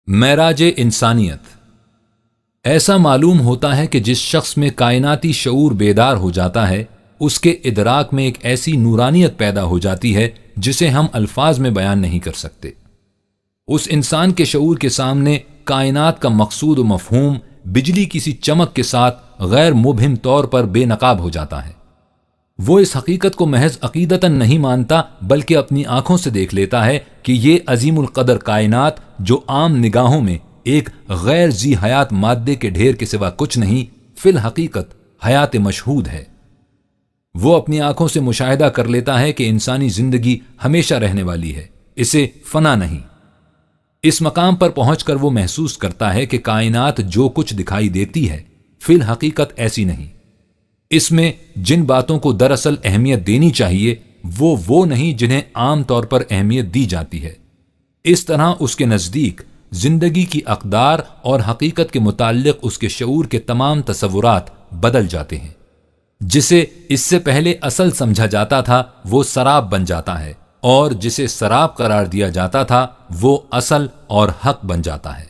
معراج انسانیت۔ ایسا معلوم ہوتا ہے کہ جس شخص میں کائناتی شعور بیدار ہو جاتا ہے اس کے ادراک میں ایک ایسی نورانیت پیدا ہو جاتی ہے جسے ہم الفاظ میں بیان نہیں کر سکتے۔ اس انسان کے شعور کے سامنے کائنات کا مقصود و مفہوم بجلی کسی چمک کے ساتھ غیر مبہم طور پر بے نقاب ہو جاتا ہے۔ وہ اس حقیقت کو محض عقیدتاً نہیں مانتا بلکہ اپنی آنکھوں سے دیکھ لیتا ہے کہ یہ عظیم القدر کائنات جو عام نگاہوں میں ایک غیر ذی حیات مادے کے ڈھیر کے سوا کچھ نہیں، فی الحقیقت حیات مشہود ہے۔ وہ اپنی آنکھوں سے مشاہدہ کر لیتا ہے کہ انسانی زندگی ہمیشہ رہنے والی ہے، اسے فنا نہیں۔ اس مقام پر پہنچ کر وہ محسوس کرتا ہے کہ کائنات جو کچھ دکھائی دیتی ہے فی الحقیقت ایسی نہیں۔ اس میں جن باتوں کو دراصل اہمیت دینی چاہیے وہ نہیں جنہیں عام طور پر اہمیت دی جاتی ہے۔ اس طرح اس کے نزدیک زندگی کی اقدار اور حقیقت کے متعلق اس کے شعور کے تمام تصورات بدل جاتے ہیں۔ جسے اس سے پہلے اصل سمجھا جاتا تھا وہ سراب بن جاتا ہے، اور جسے سراب قرار دیا جاتا تھا وہ اصل اور حق بن جاتا ہے۔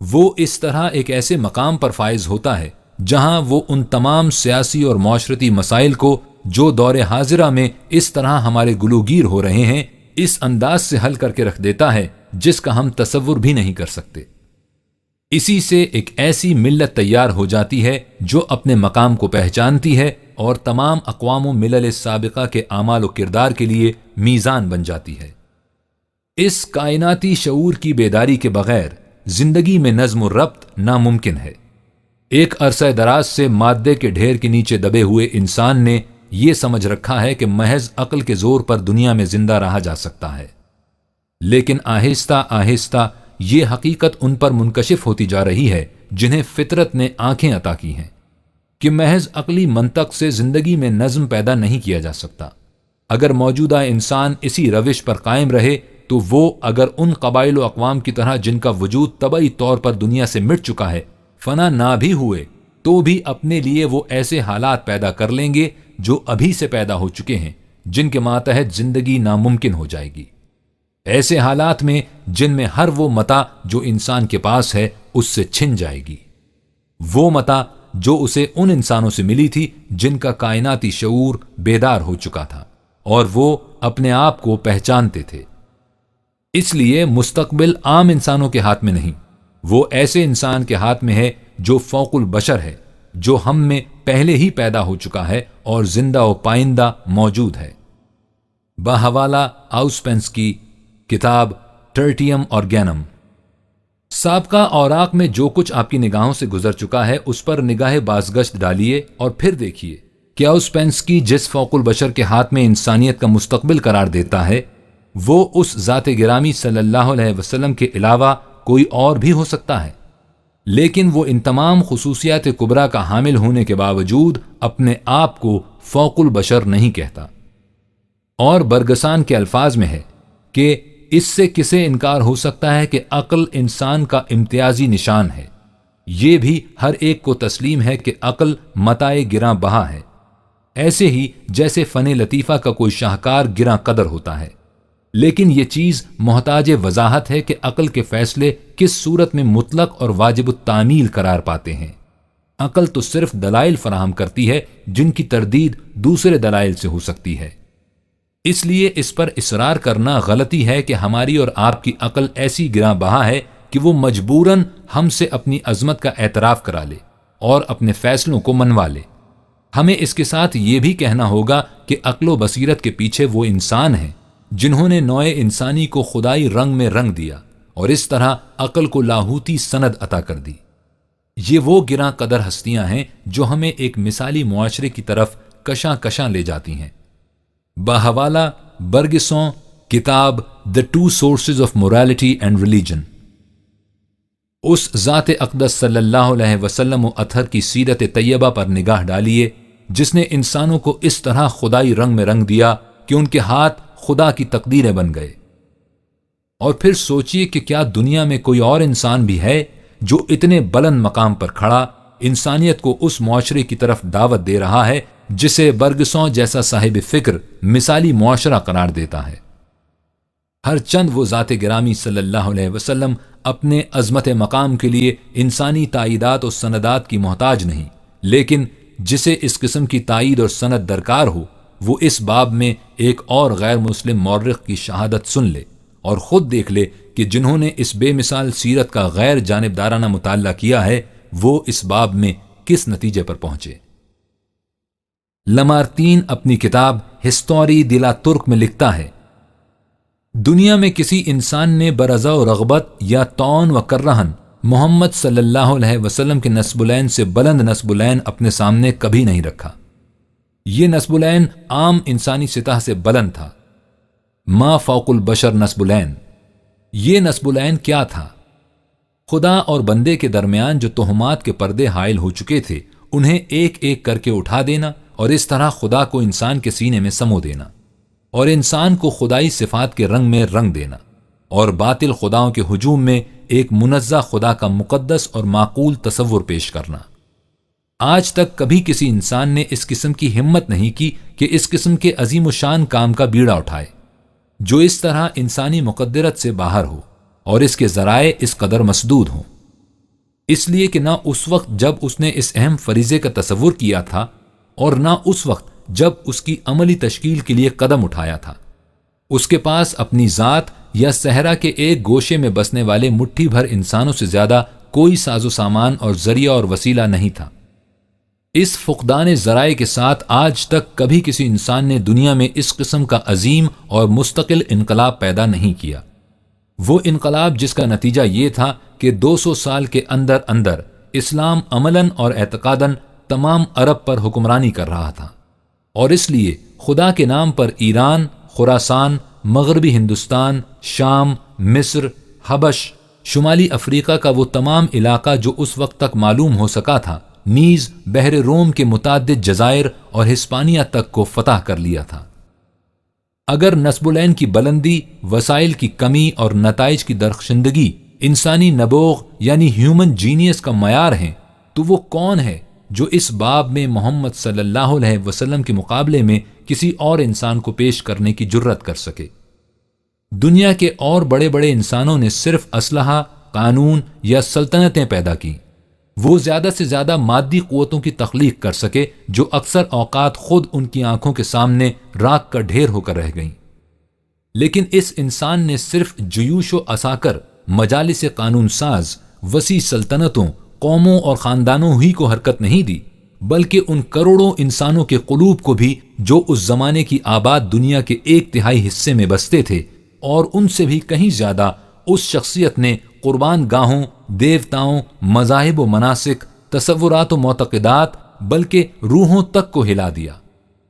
وہ اس طرح ایک ایسے مقام پر فائز ہوتا ہے جہاں وہ ان تمام سیاسی اور معاشرتی مسائل کو جو دور حاضرہ میں اس طرح ہمارے گلوگیر ہو رہے ہیں اس انداز سے حل کر کے رکھ دیتا ہے جس کا ہم تصور بھی نہیں کر سکتے۔ اسی سے ایک ایسی ملت تیار ہو جاتی ہے جو اپنے مقام کو پہچانتی ہے اور تمام اقوام و ملل سابقہ کے اعمال و کردار کے لیے میزان بن جاتی ہے۔ اس کائناتی شعور کی بیداری کے بغیر زندگی میں نظم و ربط ناممکن ہے۔ ایک عرصہ دراز سے مادے کے ڈھیر کے نیچے دبے ہوئے انسان نے یہ سمجھ رکھا ہے کہ محض عقل کے زور پر دنیا میں زندہ رہا جا سکتا ہے، لیکن آہستہ آہستہ یہ حقیقت ان پر منکشف ہوتی جا رہی ہے جنہیں فطرت نے آنکھیں عطا کی ہیں کہ محض عقلی منطق سے زندگی میں نظم پیدا نہیں کیا جا سکتا۔ اگر موجودہ انسان اسی روش پر قائم رہے تو وہ اگر ان قبائل و اقوام کی طرح جن کا وجود طبعی طور پر دنیا سے مٹ چکا ہے فنا نہ بھی ہوئے تو بھی اپنے لیے وہ ایسے حالات پیدا کر لیں گے جو ابھی سے پیدا ہو چکے ہیں جن کے ماتحت زندگی ناممکن ہو جائے گی۔ ایسے حالات میں جن میں ہر وہ متاع جو انسان کے پاس ہے اس سے چھن جائے گی، وہ متاع جو اسے ان انسانوں سے ملی تھی جن کا کائناتی شعور بیدار ہو چکا تھا اور وہ اپنے آپ کو پہچانتے تھے۔ اس لیے مستقبل عام انسانوں کے ہاتھ میں نہیں، وہ ایسے انسان کے ہاتھ میں ہے جو فوق البشر ہے، جو ہم میں پہلے ہی پیدا ہو چکا ہے اور زندہ و پائندہ موجود ہے۔ بحوالہ آؤسپینس کی کتاب ٹرٹیم آرگینم۔ سابقہ اوراق میں جو کچھ آپ کی نگاہوں سے گزر چکا ہے اس پر نگاہ بازگشت ڈالیے اور پھر دیکھیے کہ آؤسپینسکی جس فوق البشر کے ہاتھ میں انسانیت کا مستقبل قرار دیتا ہے وہ اس ذات گرامی صلی اللہ علیہ وسلم کے علاوہ کوئی اور بھی ہو سکتا ہے، لیکن وہ ان تمام خصوصیات کبریٰ کا حامل ہونے کے باوجود اپنے آپ کو فوق البشر نہیں کہتا۔ اور برگسان کے الفاظ میں ہے کہ اس سے کسے انکار ہو سکتا ہے کہ عقل انسان کا امتیازی نشان ہے۔ یہ بھی ہر ایک کو تسلیم ہے کہ عقل متاع گراں بہا ہے، ایسے ہی جیسے فن لطیفہ کا کوئی شاہکار گراں قدر ہوتا ہے۔ لیکن یہ چیز محتاج وضاحت ہے کہ عقل کے فیصلے کس صورت میں مطلق اور واجب التعمیل قرار پاتے ہیں۔ عقل تو صرف دلائل فراہم کرتی ہے جن کی تردید دوسرے دلائل سے ہو سکتی ہے۔ اس لیے اس پر اصرار کرنا غلطی ہے کہ ہماری اور آپ کی عقل ایسی گراں بہا ہے کہ وہ مجبوراً ہم سے اپنی عظمت کا اعتراف کرا لے اور اپنے فیصلوں کو منوا لے۔ ہمیں اس کے ساتھ یہ بھی کہنا ہوگا کہ عقل و بصیرت کے پیچھے وہ انسان ہیں جنہوں نے نوع انسانی کو خدائی رنگ میں رنگ دیا اور اس طرح عقل کو لاہوتی سند عطا کر دی۔ یہ وہ گراں قدر ہستیاں ہیں جو ہمیں ایک مثالی معاشرے کی طرف کشاں کشاں لے جاتی ہیں۔ بحوالہ برگسون کتاب The Two Sources of Morality and Religion۔ اس ذات اقدس صلی اللہ علیہ وسلم و اطہر کی سیرت طیبہ پر نگاہ ڈالیے جس نے انسانوں کو اس طرح خدائی رنگ میں رنگ دیا کہ ان کے ہاتھ خدا کی تقدیریں بن گئے، اور پھر سوچئے کہ کیا دنیا میں کوئی اور انسان بھی ہے جو اتنے بلند مقام پر کھڑا انسانیت کو اس معاشرے کی طرف دعوت دے رہا ہے جسے برگسون جیسا صاحب فکر مثالی معاشرہ قرار دیتا ہے۔ ہر چند وہ ذات گرامی صلی اللہ علیہ وسلم اپنے عظمت مقام کے لیے انسانی تائیدات و سندات کی محتاج نہیں، لیکن جسے اس قسم کی تائید اور سند درکار ہو وہ اس باب میں ایک اور غیر مسلم مورخ کی شہادت سن لے اور خود دیکھ لے کہ جنہوں نے اس بے مثال سیرت کا غیر جانبدارانہ مطالعہ کیا ہے وہ اس باب میں کس نتیجے پر پہنچے۔ لمارتین اپنی کتاب ہسٹوری دلا ترک میں لکھتا ہے، دنیا میں کسی انسان نے برضا و رغبت یا طعن و کرہن محمد صلی اللہ علیہ وسلم کے نسب العین سے بلند نسب العین اپنے سامنے کبھی نہیں رکھا۔ یہ نسب العین عام انسانی سطح سے بلند تھا، ما فوق البشر نسب العین۔ یہ نسب العین کیا تھا؟ خدا اور بندے کے درمیان جو تہمات کے پردے حائل ہو چکے تھے انہیں ایک ایک کر کے اٹھا دینا اور اس طرح خدا کو انسان کے سینے میں سمو دینا اور انسان کو خدائی صفات کے رنگ میں رنگ دینا اور باطل خداؤں کے ہجوم میں ایک منزہ خدا کا مقدس اور معقول تصور پیش کرنا۔ آج تک کبھی کسی انسان نے اس قسم کی ہمت نہیں کی کہ اس قسم کے عظیم و شان کام کا بیڑا اٹھائے جو اس طرح انسانی مقدرت سے باہر ہو اور اس کے ذرائع اس قدر مسدود ہوں، اس لیے کہ نہ اس وقت جب اس نے اس اہم فریضے کا تصور کیا تھا اور نہ اس وقت جب اس کی عملی تشکیل کے لیے قدم اٹھایا تھا اس کے پاس اپنی ذات یا صحرا کے ایک گوشے میں بسنے والے مٹھی بھر انسانوں سے زیادہ کوئی ساز و سامان اور ذریعہ اور وسیلہ نہیں تھا۔ اس فقدان ذرائع کے ساتھ آج تک کبھی کسی انسان نے دنیا میں اس قسم کا عظیم اور مستقل انقلاب پیدا نہیں کیا۔ وہ انقلاب جس کا نتیجہ یہ تھا کہ 200 سال کے اندر اندر اسلام عملاً اور اعتقاداً تمام عرب پر حکمرانی کر رہا تھا، اور اس لیے خدا کے نام پر ایران، خراسان، مغربی ہندوستان، شام، مصر، حبش، شمالی افریقہ کا وہ تمام علاقہ جو اس وقت تک معلوم ہو سکا تھا نیز بحر روم کے متعدد جزائر اور ہسپانیہ تک کو فتح کر لیا تھا۔ اگر نسب العین کی بلندی، وسائل کی کمی اور نتائج کی درخشندگی انسانی نبوغ یعنی ہیومن جینیس کا معیار ہیں تو وہ کون ہے جو اس باب میں محمد صلی اللہ علیہ وسلم کے مقابلے میں کسی اور انسان کو پیش کرنے کی جرت کر سکے؟ دنیا کے اور بڑے بڑے انسانوں نے صرف اسلحہ، قانون یا سلطنتیں پیدا کی، وہ زیادہ سے زیادہ مادی قوتوں کی تخلیق کر سکے جو اکثر اوقات خود ان کی آنکھوں کے سامنے راکھ کا ڈھیر ہو کر رہ گئیں، لیکن اس انسان نے صرف جیوش و عساکر، مجالس قانون ساز، وسیع سلطنتوں، قوموں اور خاندانوں ہی کو حرکت نہیں دی بلکہ ان کروڑوں انسانوں کے قلوب کو بھی جو اس زمانے کی آباد دنیا کے 1/3 حصے میں بستے تھے، اور ان سے بھی کہیں زیادہ اس شخصیت نے قربان گاہوں، دیوتاؤں، مذاہب و مناسک، تصورات و معتقدات بلکہ روحوں تک کو ہلا دیا۔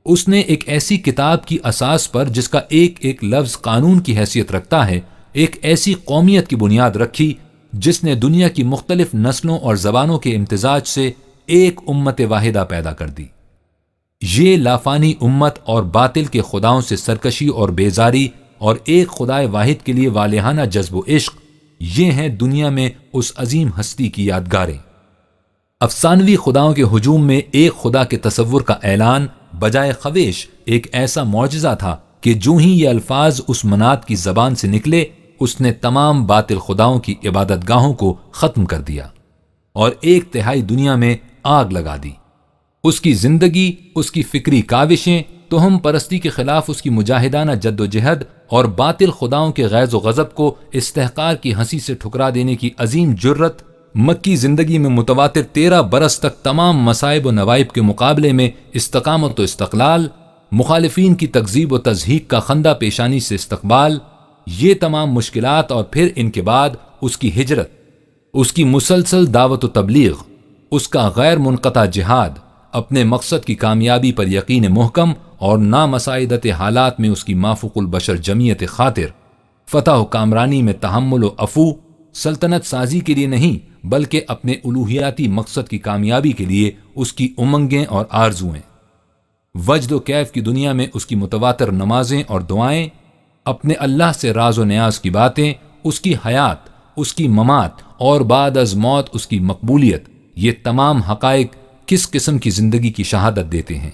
اس نے ایک ایسی کتاب کی اساس پر جس کا ایک ایک لفظ قانون کی حیثیت رکھتا ہے ایک ایسی قومیت کی بنیاد رکھی جس نے دنیا کی مختلف نسلوں اور زبانوں کے امتزاج سے ایک امت واحدہ پیدا کر دی۔ یہ لافانی امت اور باطل کے خداؤں سے سرکشی اور بیزاری اور ایک خدائے واحد کے لیے والہانہ جذب و عشق، یہ ہیں دنیا میں اس عظیم ہستی کی یادگاریں۔ افسانوی خداؤں کے ہجوم میں ایک خدا کے تصور کا اعلان بجائے خویش ایک ایسا معجزہ تھا کہ جو ہی یہ الفاظ اس منات کی زبان سے نکلے اس نے تمام باطل خداؤں کی عبادت گاہوں کو ختم کر دیا اور 1/3 دنیا میں آگ لگا دی۔ اس کی زندگی، اس کی فکری کاوشیں، توہم پرستی کے خلاف اس کی مجاہدانہ جد و جہد اور باطل خداؤں کے غیظ و غضب کو استحقار کی ہنسی سے ٹھکرا دینے کی عظیم جرت، مکی زندگی میں متواتر 13 برس تک تمام مصائب و نوائب کے مقابلے میں استقامت و استقلال، مخالفین کی تکذیب و تضحیک کا خندہ پیشانی سے استقبال، یہ تمام مشکلات اور پھر ان کے بعد اس کی ہجرت، اس کی مسلسل دعوت و تبلیغ، اس کا غیر منقطع جہاد، اپنے مقصد کی کامیابی پر یقین محکم اور نامساعدت حالات میں اس کی مافوق البشر جمعیت خاطر، فتح و کامرانی میں تحمل و عفو، سلطنت سازی کے لیے نہیں بلکہ اپنے الوہیاتی مقصد کی کامیابی کے لیے اس کی امنگیں اور آرزویں، وجد و کیف کی دنیا میں اس کی متواتر نمازیں اور دعائیں، اپنے اللہ سے راز و نیاز کی باتیں، اس کی حیات، اس کی ممات اور بعد از موت اس کی مقبولیت، یہ تمام حقائق کس قسم کی زندگی کی شہادت دیتے ہیں؟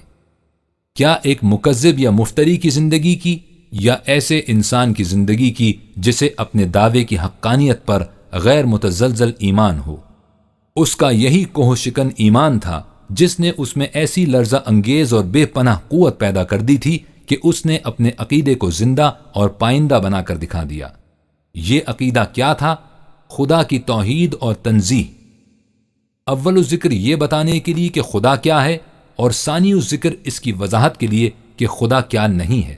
کیا ایک مکذب یا مفتری کی زندگی کی یا ایسے انسان کی زندگی کی جسے اپنے دعوے کی حقانیت پر غیر متزلزل ایمان ہو۔ اس کا یہی کوہ شکن ایمان تھا جس نے اس میں ایسی لرزہ انگیز اور بے پناہ قوت پیدا کر دی تھی کہ اس نے اپنے عقیدے کو زندہ اور پائندہ بنا کر دکھا دیا۔ یہ عقیدہ کیا تھا؟ خدا کی توحید اور تنزیہ۔ اول ذکر یہ بتانے کے لیے کہ خدا کیا ہے، اور ثانی ذکر اس کی وضاحت کے لیے کہ خدا کیا نہیں ہے۔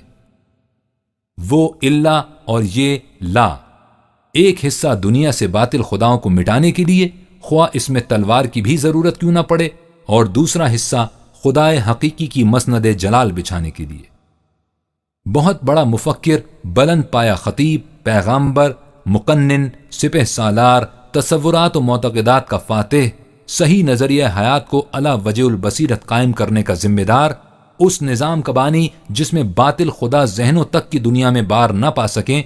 وہ اللہ اور یہ لا، ایک حصہ دنیا سے باطل خداؤں کو مٹانے کے لیے، خواہ اس میں تلوار کی بھی ضرورت کیوں نہ پڑے، اور دوسرا حصہ خدائے حقیقی کی مسند جلال بچھانے کے لیے۔ بہت بڑا مفکر، بلند پایا خطیب، پیغامبر، مقنن، سپہ سالار، تصورات و معتقدات کا فاتح، صحیح نظریہ حیات کو علی وجہ البصیرت قائم کرنے کا ذمہ دار، اس نظام کا بانی جس میں باطل خدا ذہنوں تک کی دنیا میں بار نہ پا سکیں،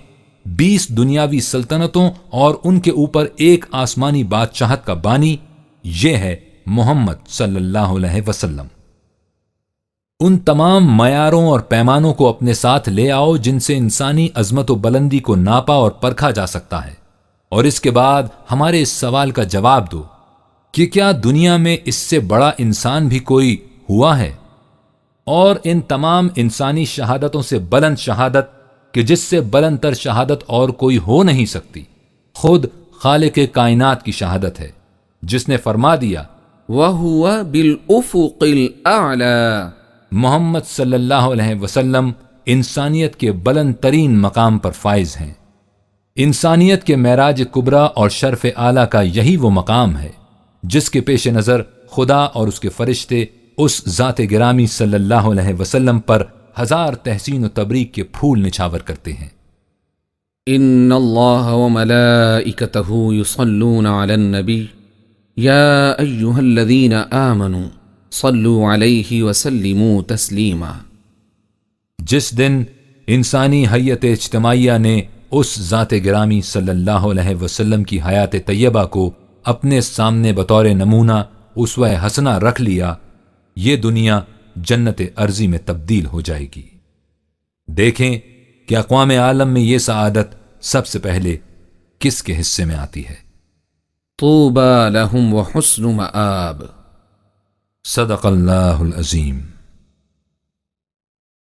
20 دنیاوی سلطنتوں اور ان کے اوپر ایک آسمانی بادشاہت کا بانی، یہ ہے محمد صلی اللہ علیہ وسلم۔ ان تمام معیاروں اور پیمانوں کو اپنے ساتھ لے آؤ جن سے انسانی عظمت و بلندی کو ناپا اور پرکھا جا سکتا ہے، اور اس کے بعد ہمارے اس سوال کا جواب دو کہ کیا دنیا میں اس سے بڑا انسان بھی کوئی ہوا ہے؟ اور ان تمام انسانی شہادتوں سے بلند شہادت کہ جس سے بلند تر شہادت اور کوئی ہو نہیں سکتی، خود خالق کائنات کی شہادت ہے، جس نے فرما دیا وَهُوَ بِالْأُفُقِ الْأَعْلَى۔ محمد صلی اللہ علیہ وسلم انسانیت کے بلند ترین مقام پر فائز ہیں۔ انسانیت کے معراج کبریٰ اور شرف اعلیٰ کا یہی وہ مقام ہے جس کے پیش نظر خدا اور اس کے فرشتے اس ذات گرامی صلی اللہ علیہ وسلم پر ہزار تحسین و تبریک کے پھول نچھاور کرتے ہیں۔ ان اللہ وملائکتہ یصلون علی النبی یا ایہا الذین آمنوا صلوا علیہ وسلموا تسلیما۔ جس دن انسانی حیت اجتماعیہ نے اس ذات گرامی صلی اللہ علیہ وسلم کی حیات طیبہ کو اپنے سامنے بطور نمونہ اسوہ حسنہ رکھ لیا، یہ دنیا جنت ارضی میں تبدیل ہو جائے گی۔ دیکھیں کہ اقوام عالم میں یہ سعادت سب سے پہلے کس کے حصے میں آتی ہے۔ طوبى لهم وحسن مآب۔ صدق اللہ العظیم۔